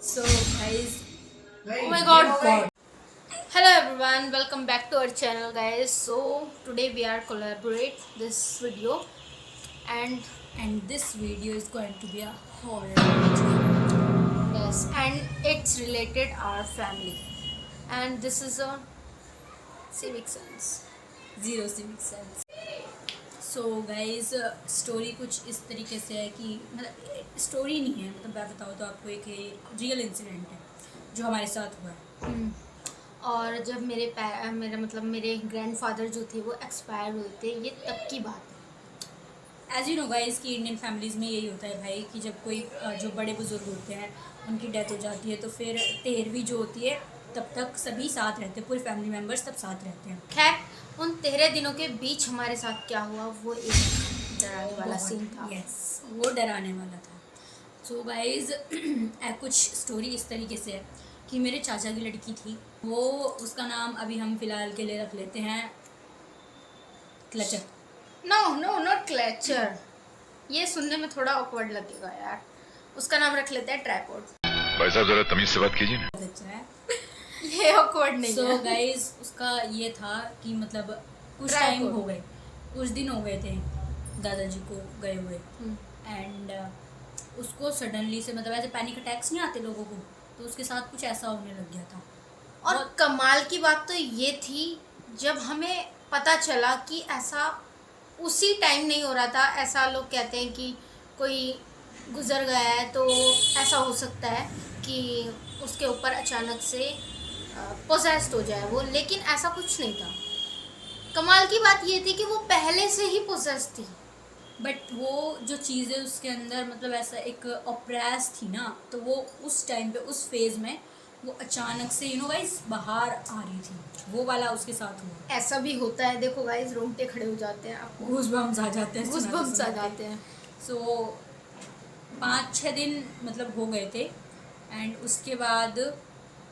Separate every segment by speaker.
Speaker 1: So guys,
Speaker 2: Oh my god.
Speaker 1: hello everyone, welcome back to our channel guys. So today we are collaborate this video and
Speaker 2: and this video is going to be a horror video.
Speaker 1: yes, and it's related our family, and this is a civic sense.
Speaker 2: Zero civic sense. So guys, story कुछ इस तरीके से है कि मतलब story नहीं है, मतलब मैं बताऊँ तो आपको एक रियल इंसिडेंट है जो हमारे साथ हुआ है।
Speaker 1: और जब मेरे ग्रैंडफादर जो थे वो एक्सपायर हुए थे, ये तब की बात है।
Speaker 2: एज यू नो गाइस कि इंडियन फैमिलीज़ में यही होता है भाई कि जब कोई जो बड़े बुजुर्ग होते हैं उनकी डेथ हो जाती है तो फिर तेरहवीं जो होती है तब तक सभी साथ रहते हैं, पूरे फैमिली मेम्बर्स सब साथ रहते हैं।
Speaker 1: खैर उन 13 दिनों के बीच हमारे साथ क्या हुआ वो एक डराने वाला सीन था।
Speaker 2: यस, वो डराने वाला था। सो गाइज कुछ स्टोरी इस तरीके से है कि मेरे चाचा की लड़की थी, वो उसका नाम अभी हम फ़िलहाल के लिए रख लेते हैं clutcher.
Speaker 1: No no not clutcher, ये सुनने में थोड़ा ऑकवर्ड लगेगा यार। उसका नाम रख लेते हैं ट्राइपॉड।
Speaker 3: भाई साहब जरा तमीज से बात कीजिए ना।
Speaker 2: अच्छा है।
Speaker 1: ये ऑकवर्ड नहीं
Speaker 2: सो
Speaker 1: है।
Speaker 2: गाइज उसका ये था कि मतलब कुछ टाइम हो गए, कुछ दिन हो गए थे दादाजी को गए हुए, एंड उसको सडनली से मतलब ऐसे पैनिक अटैक्स नहीं आते लोगों को, तो उसके साथ कुछ ऐसा होने लग गया था।
Speaker 1: और कमाल की बात तो ये थी जब हमें पता चला कि ऐसा उसी टाइम नहीं हो रहा था। ऐसा लोग कहते हैं कि कोई गुजर गया है तो ऐसा हो सकता है कि उसके ऊपर अचानक से पोजेस्ड हो जाए वो, लेकिन ऐसा कुछ नहीं था। कमाल की बात ये थी कि वो पहले से ही पोजेस्ड थी,
Speaker 2: बट वो जो चीज़ें उसके अंदर मतलब ऐसा एक ऑप्रेस थी ना, तो वो उस टाइम पे उस फेज़ में वो अचानक से गाइस बाहर आ रही थी, वो वाला उसके साथ हुआ।
Speaker 1: ऐसा भी होता है। देखो गाइस, रोंगटे खड़े हो जाते हैं, आपको
Speaker 2: गूज़बम्स आ जाते हैं,
Speaker 1: गूज़बम्स आ जाते हैं।
Speaker 2: सो 5-6 दिन मतलब हो गए थे, एंड उसके बाद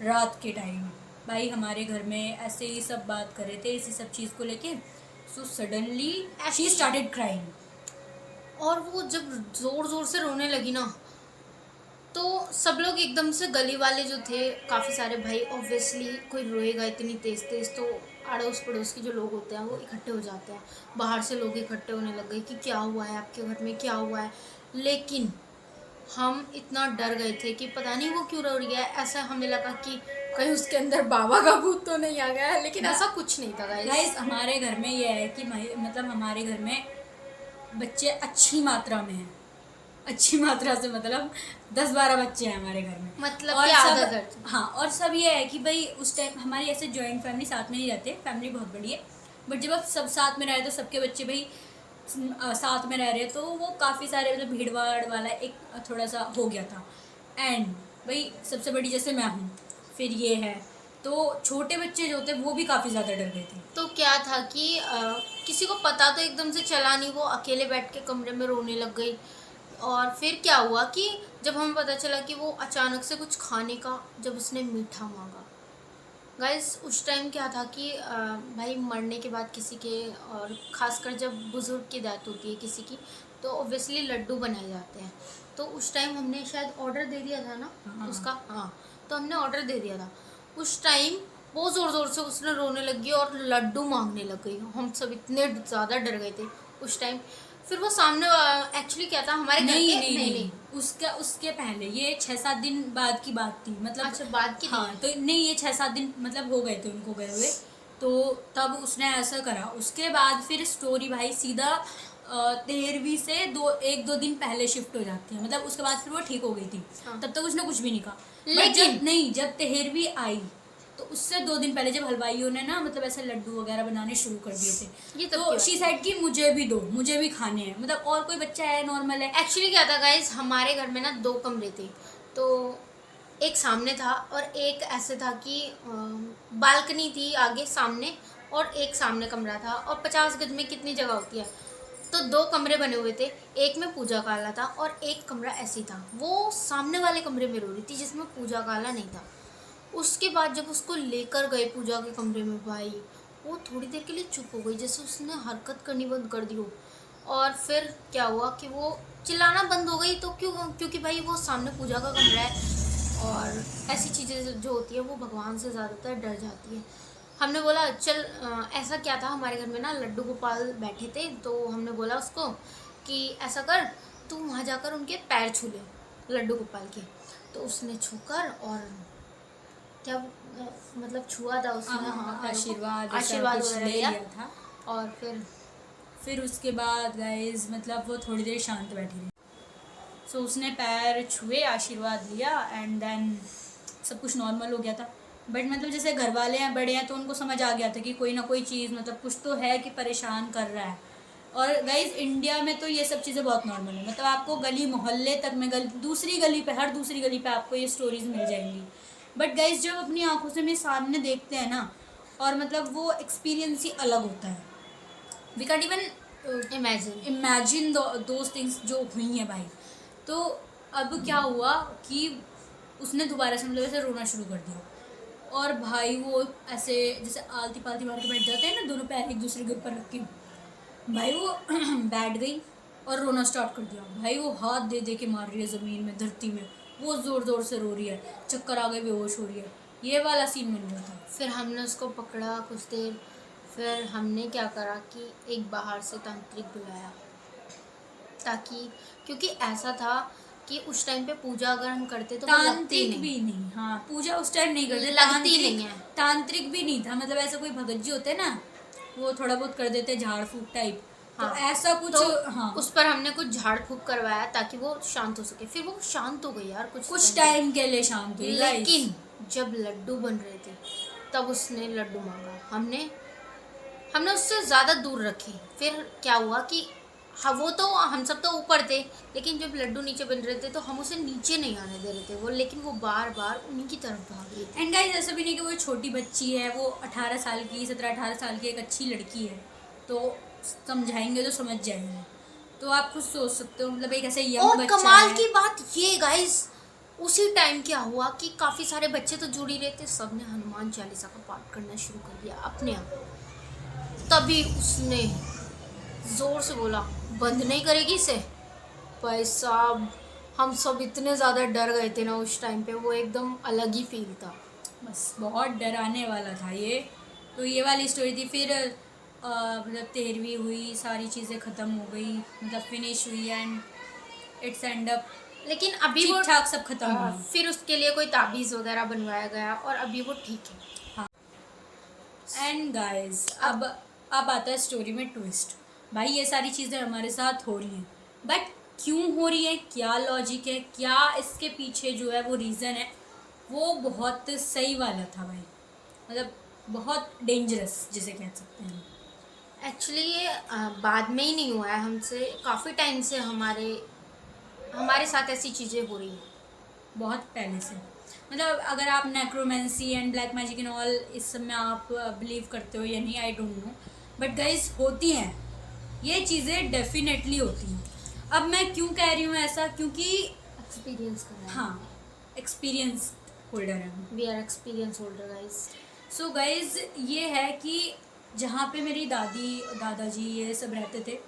Speaker 2: रात के टाइम भाई हमारे घर में ऐसे ही सब बात कर रहे थे इसी सब चीज़ को लेके। So suddenly she started crying,
Speaker 1: और वो जब ज़ोर ज़ोर से रोने लगी ना, तो सब लोग एकदम से, गली वाले जो थे काफ़ी सारे भाई, ऑब्वियसली कोई रोएगा इतनी तेज़ तेज़ तो अड़ोस पड़ोस के जो लोग होते हैं वो इकट्ठे हो जाते हैं। बाहर से लोग इकट्ठे होने लग गए कि क्या हुआ है आपके घर में, क्या हुआ है। लेकिन हम इतना डर गए थे कि पता नहीं वो क्यों रो रही है। ऐसा हमें लगा कि कहीं उसके अंदर बाबा का भूत तो नहीं आ गया है, लेकिन ऐसा कुछ नहीं था
Speaker 2: गाइस। हमारे घर में ये है कि मतलब हमारे घर में बच्चे अच्छी मात्रा में हैं, अच्छी मात्रा से मतलब 10-12 बच्चे हैं हमारे घर में,
Speaker 1: मतलब
Speaker 2: और
Speaker 1: कि आधा
Speaker 2: सब
Speaker 1: घर।
Speaker 2: हाँ, और सब ये है कि भाई उस टाइम हमारी ऐसे जॉइंट फैमिली साथ में ही रहते, फैमिली बहुत बड़ी है, बट जब आप सब साथ में रहे तो सबके बच्चे भाई साथ में रह रहे, तो वो काफ़ी सारे मतलब भीड़ भाड़ वाला एक थोड़ा सा हो गया था। एंड भाई सबसे बड़ी जैसे मैं हूँ, फिर ये है, तो छोटे बच्चे जो होते हैं वो भी काफ़ी ज़्यादा डर गए थे।
Speaker 1: तो क्या था कि किसी को पता तो एकदम से चला नहीं, वो अकेले बैठ के कमरे में रोने लग गई। और फिर क्या हुआ कि जब हमें पता चला कि वो अचानक से कुछ खाने का, जब उसने मीठा मांगा गाइस, उस टाइम क्या था कि भाई मरने के बाद किसी के, और ख़ासकर जब बुज़ुर्ग की डेथ होती है किसी की, तो ऑब्वियसली लड्डू बनाए जाते हैं। तो उस टाइम हमने शायद ऑर्डर दे दिया था ना उसका, हाँ, तो हमने ऑर्डर दे दिया था। उस टाइम बहुत ज़ोर ज़ोर से उसने रोने लगी और लड्डू मांगने लग गई। हम सब इतने ज़्यादा डर गए थे उस टाइम। फिर वो सामने एक्चुअली क्या था, हमारे घर के
Speaker 2: नहीं, उसके पहले ये 6-7 दिन बाद की बात थी, मतलब
Speaker 1: अच्छा बाद की
Speaker 2: हाँ, तो नहीं ये 6-7 दिन मतलब हो गए थे उनको गए हुए, तो तब उसने ऐसा करा। उसके बाद फिर स्टोरी भाई सीधा 13वीं से 1-2 दिन पहले शिफ्ट हो जाती है, मतलब उसके बाद फिर वो ठीक हो गई थी।
Speaker 1: हाँ।
Speaker 2: तब तक उसने कुछ भी नहीं कहा,
Speaker 1: लेकिन
Speaker 2: जब 13वीं आई तो उससे 2 दिन पहले जब हलवाइयों ने ना मतलब ऐसे लड्डू वगैरह बनाने शुरू कर दिए थे,
Speaker 1: ये
Speaker 2: तो शी सेड कि मुझे भी दो, मुझे भी खाने हैं, मतलब और कोई बच्चा है नॉर्मल है।
Speaker 1: एक्चुअली क्या था गाइज, हमारे घर में ना 2 कमरे थे, तो एक सामने था और एक ऐसे था कि बालकनी थी आगे सामने, और एक सामने कमरा था, और 50 गज में कितनी जगह होती है, तो 2 कमरे बने हुए थे। एक में पूजा काला था और एक कमरा ऐसी था। वो सामने वाले कमरे में रो रही थी जिसमें पूजा काला नहीं था। उसके बाद जब उसको लेकर गए पूजा के कमरे में, भाई वो थोड़ी देर के लिए चुप हो गई, जैसे उसने हरकत करनी बंद कर दी हो। और फिर क्या हुआ कि वो चिल्लाना बंद हो गई, तो क्योंकि भाई वो सामने पूजा का कमरा है और ऐसी चीज़ें जो होती है वो भगवान से ज़्यादातर डर जाती है। हमने बोला चल ऐसा क्या था, हमारे घर में ना लड्डू गोपाल बैठे थे, तो हमने बोला उसको कि ऐसा कर, तू वहाँ जाकर उनके पैर छू ले लड्डू गोपाल के। तो उसने छूकर और क्या मतलब छुआ था उसने, हाँ
Speaker 2: आशीर्वाद
Speaker 1: आशीर्वाद
Speaker 2: कुछ
Speaker 1: वगैरह
Speaker 2: ले
Speaker 1: लिया।
Speaker 2: लिया था।
Speaker 1: और
Speaker 2: फिर उसके बाद गाइज मतलब वो थोड़ी देर शांत बैठी रही। सो उसने पैर छुए, आशीर्वाद लिया एंड देन सब कुछ नॉर्मल हो गया था। बट मतलब जैसे घर वाले हैं, बड़े हैं, तो उनको समझ आ गया था कि कोई ना कोई चीज़ मतलब कुछ तो है कि परेशान कर रहा है। और गाइज इंडिया में तो ये सब चीज़ें बहुत नॉर्मल है, मतलब आपको गली मोहल्ले तक में दूसरी गली पे, हर दूसरी गली पे आपको ये स्टोरीज मिल जाएंगी। बट गाइज जब अपनी आंखों से मेरे सामने देखते हैं ना, और मतलब वो एक्सपीरियंस ही अलग होता है। We can't even imagine those things जो हुई हैं भाई। तो अब क्या हुआ कि उसने दोबारा से मतलब ऐसे रोना शुरू कर दिया, और भाई वो ऐसे जैसे आलती पालती मार के बैठ जाते हैं ना, दोनों पैर एक दूसरे के ऊपर रख के, भाई वो बैठ गई और रोना स्टार्ट कर दिया। भाई वो हाथ दे दे के मार रही है ज़मीन में, धरती में, वो ज़ोर ज़ोर से रो रही है, चक्कर आ गए, बेहोश हो रही है। ये वाला सीन बन गया था।
Speaker 1: फिर हमने उसको पकड़ा कुछ देर, फिर हमने क्या करा कि एक बाहर से तांत्रिक बुलाया, ताकि क्योंकि ऐसा था कि उस टाइम पे पूजा अगर हम करते तो वो लगती
Speaker 2: तांत्रिक
Speaker 1: नहीं,
Speaker 2: भी नहीं, हाँ पूजा उस टाइम नहीं करते,
Speaker 1: लगती नहीं है।
Speaker 2: तांत्रिक भी नहीं था, मतलब ऐसा कोई भगत जी होते हैं ना, वो थोड़ा बहुत कर देते झाड़ फूक टाइप, तो
Speaker 1: हाँ,
Speaker 2: ऐसा कुछ।
Speaker 1: तो
Speaker 2: हाँ
Speaker 1: उस पर हमने कुछ झाड़ फूक करवाया ताकि वो शांत हो सके। फिर वो शांत हो गई यार
Speaker 2: कुछ टाइम के लिए शांत हुई।
Speaker 1: लेकिन जब लड्डू बन रहे थे तब उसने लड्डू मांगा, हमने उससे ज़्यादा दूर रखे। फिर क्या हुआ कि हाँ, वो तो हम सब तो ऊपर थे, लेकिन जब लड्डू नीचे बन रहे थे तो हम उसे नीचे नहीं आने दे रहे थे वो, लेकिन वो बार बार उन्हीं की तरफ भाग रही थी।
Speaker 2: एंड गाइस ऐसा भी नहीं कि वो छोटी बच्ची है, वो 18 साल की, 17-18 साल की एक अच्छी लड़की है, तो समझाएंगे तो समझ जाएंगे। तो आप खुद सोच सकते हो, मतलब एक ऐसे यंग
Speaker 1: और
Speaker 2: बच्चा
Speaker 1: कमाल
Speaker 2: है।
Speaker 1: की बात ये गाइस, उसी टाइम क्या हुआ कि काफ़ी सारे बच्चे तो जुड़ ही रहे थे, सबने हनुमान चालीसा का पाठ करना शुरू कर दिया अपने आप। तभी उसने जोर से बोला, बंद नहीं करेगी इसे। भाई साहब, हम सब इतने ज़्यादा डर गए थे ना उस टाइम पे, वो एकदम अलग ही फील था।
Speaker 2: बस बहुत डराने वाला था ये। तो ये वाली स्टोरी थी। फिर मतलब 13वीं हुई, सारी चीज़ें ख़त्म हो गई, मतलब फिनिश हुई एंड इट्स एंड अप,
Speaker 1: लेकिन अभी वो
Speaker 2: ठीक ठाक सब खत्म हुआ।
Speaker 1: फिर उसके लिए कोई ताबीज़ वगैरह बनवाया गया और अभी वो ठीक है।
Speaker 2: एंड गाइस अब आता है स्टोरी में ट्विस्ट। भाई ये सारी चीज़ें हमारे साथ हो रही हैं, बट क्यों हो रही है, क्या लॉजिक है, क्या इसके पीछे जो है वो रीज़न है, वो बहुत सही वाला था भाई, मतलब बहुत डेंजरस जिसे कह सकते हैं।
Speaker 1: एक्चुअली ये बाद में ही नहीं हुआ है, हमसे काफ़ी टाइम से हमारे साथ ऐसी चीज़ें हो रही हैं।
Speaker 2: बहुत पहले से, मतलब अगर आप necromancy and black magic in all इस सब में आप बिलीव करते हो या नहीं, I don't know, but guys होती हैं ये चीज़ें, डेफिनेटली होती हैं। अब मैं क्यों कह रही हूँ ऐसा, क्योंकि
Speaker 1: एक्सपीरियंस कर रहे हैं।
Speaker 2: हाँ, एक्सपीरियंस होल्डर है हम।
Speaker 1: We are experience holder guys.
Speaker 2: So guys ये है कि जहाँ पे मेरी दादी दादाजी ये सब रहते थे,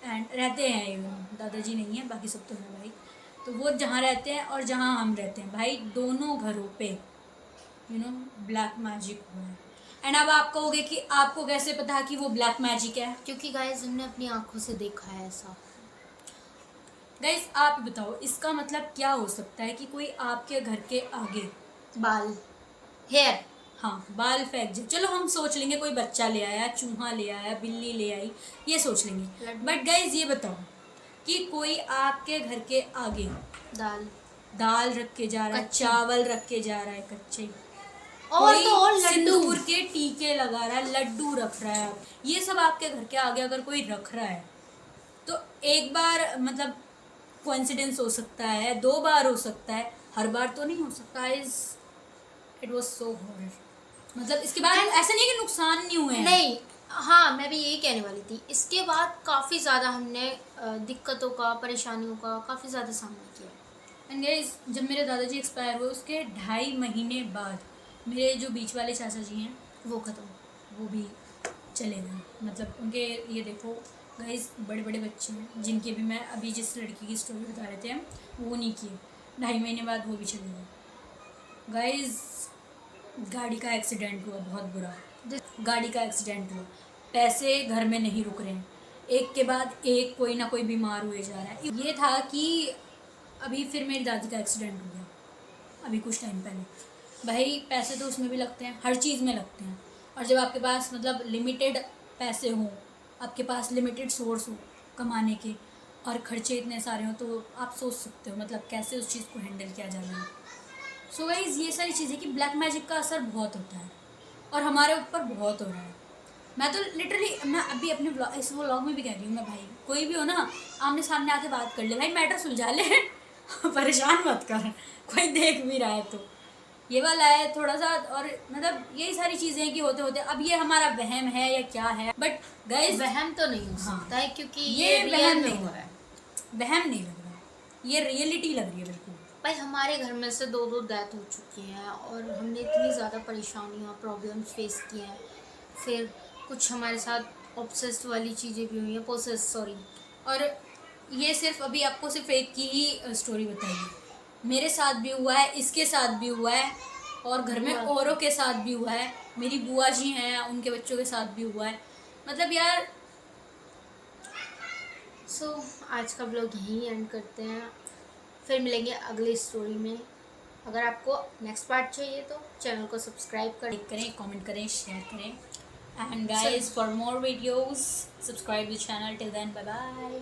Speaker 2: एंड रहते हैं, इवन दादाजी नहीं है, बाकी सब तो हैं भाई, तो वो जहाँ रहते हैं और जहाँ हम रहते हैं भाई, दोनों घरों पे ब्लैक मैजिक हुआ है। एंड अब आप कहोगे कि आपको कैसे पता कि वो ब्लैक मैजिक है?
Speaker 1: क्योंकि गाइस हमने अपनी आंखों से देखा है ऐसा।
Speaker 2: गाइज आप बताओ इसका मतलब क्या हो सकता है कि कोई आपके घर के आगे
Speaker 1: बाल, हेयर,
Speaker 2: हाँ बाल फेंक जाए, चलो हम सोच लेंगे कोई बच्चा ले आया, चूहा ले आया, बिल्ली ले आई, ये सोच लेंगे। बट गाइज ये बताओ कि कोई आपके घर के आगे दाल रख के जा रहा है, चावल रख के जा रहा है कच्चे,
Speaker 1: और
Speaker 2: कोई
Speaker 1: तो और
Speaker 2: सिंदूर के टीके लगा रहा है, लड्डू रख रहा है, ये सब आपके घर के आगे अगर कोई रख रहा है, तो एक बार मतलब कोइंसिडेंस हो सकता है, 2 बार हो सकता है, हर बार तो नहीं हो सकता। इट वाज सो हॉरर, मतलब इसके बाद ऐसा नहीं कि नुकसान नहीं हुए हैं।
Speaker 1: नहीं, हाँ मैं भी यही कहने वाली थी। इसके बाद काफ़ी ज़्यादा हमने दिक्कतों का, परेशानियों का काफ़ी ज़्यादा सामना किया।
Speaker 2: एंड गाइस जब मेरे दादाजी एक्सपायर हुए उसके 2.5 महीने बाद मेरे जो बीच वाले चाचा जी हैं
Speaker 1: वो ख़त्म,
Speaker 2: वो भी चले गए। मतलब उनके ये देखो गाइस बड़े बड़े बच्चे हैं, जिनके भी मैं अभी जिस लड़की की स्टोरी बता रहे थे हम, वो नहीं किए, 2.5 महीने बाद वो भी चले गए। गाइस गाड़ी का एक्सीडेंट हुआ बहुत बुरा। गाड़ी का एक्सीडेंट हुआ, पैसे घर में नहीं रुक रहे हैं, एक के बाद एक कोई ना कोई बीमार हुए जा रहा है। ये था कि अभी फिर मेरी दादी का एक्सीडेंट हो गया अभी कुछ टाइम पहले। भाई पैसे तो उसमें भी लगते हैं, हर चीज़ में लगते हैं। और जब आपके पास मतलब लिमिटेड पैसे हों, आपके पास लिमिटेड सोर्स हो कमाने के और खर्चे इतने सारे हों, तो आप सोच सकते हो मतलब कैसे उस चीज़ को हैंडल किया जा रहा है। सो गाइस ये सारी चीज़ें कि ब्लैक मैजिक का असर बहुत होता है और हमारे ऊपर बहुत हो रहा है। मैं तो लिटरली मैं अभी अपने इस व्लॉग में भी कह रही हूँ, मैं भाई कोई भी हो ना आमने सामने आके बात कर ले भाई, मैटर सुलझा ले परेशान मत कर, कोई देख भी रहा है तो। ये वाला है थोड़ा सा, और मतलब यही सारी चीज़ें कि होते होते अब ये हमारा वहम है या क्या है, बट गाइस
Speaker 1: वहम तो नहीं हो
Speaker 2: हाँ,
Speaker 1: सकता है क्योंकि
Speaker 2: ये
Speaker 1: रियल
Speaker 2: वहम
Speaker 1: में
Speaker 2: नहीं
Speaker 1: हो
Speaker 2: लग
Speaker 1: रहा है।
Speaker 2: वहम नहीं लग रहा, ये रियलिटी लग रही है बिल्कुल।
Speaker 1: भाई हमारे घर में से 2 डेथ हो चुकी हैं और हमने इतनी ज़्यादा परेशानियाँ प्रॉब्लम्स फेस की हैं। फिर कुछ हमारे साथ ऑब्सेस्ड वाली चीज़ें भी हुई हैं, पोसेस सॉरी।
Speaker 2: और ये सिर्फ अभी आपको सिर्फ एक की ही स्टोरी बताई है, मेरे साथ भी हुआ है, इसके साथ भी हुआ है और घर में औरों के साथ भी हुआ है, मेरी बुआ जी हैं उनके बच्चों के साथ भी हुआ है। मतलब यार
Speaker 1: सो आज का ब्लॉग यहीं एंड करते हैं, फिर मिलेंगे अगली स्टोरी में। अगर आपको नेक्स्ट पार्ट चाहिए तो चैनल को सब्सक्राइब करें।
Speaker 2: लाइक करें, कमेंट करें, शेयर करें, and guys for more videos subscribe the channel. Till then bye bye.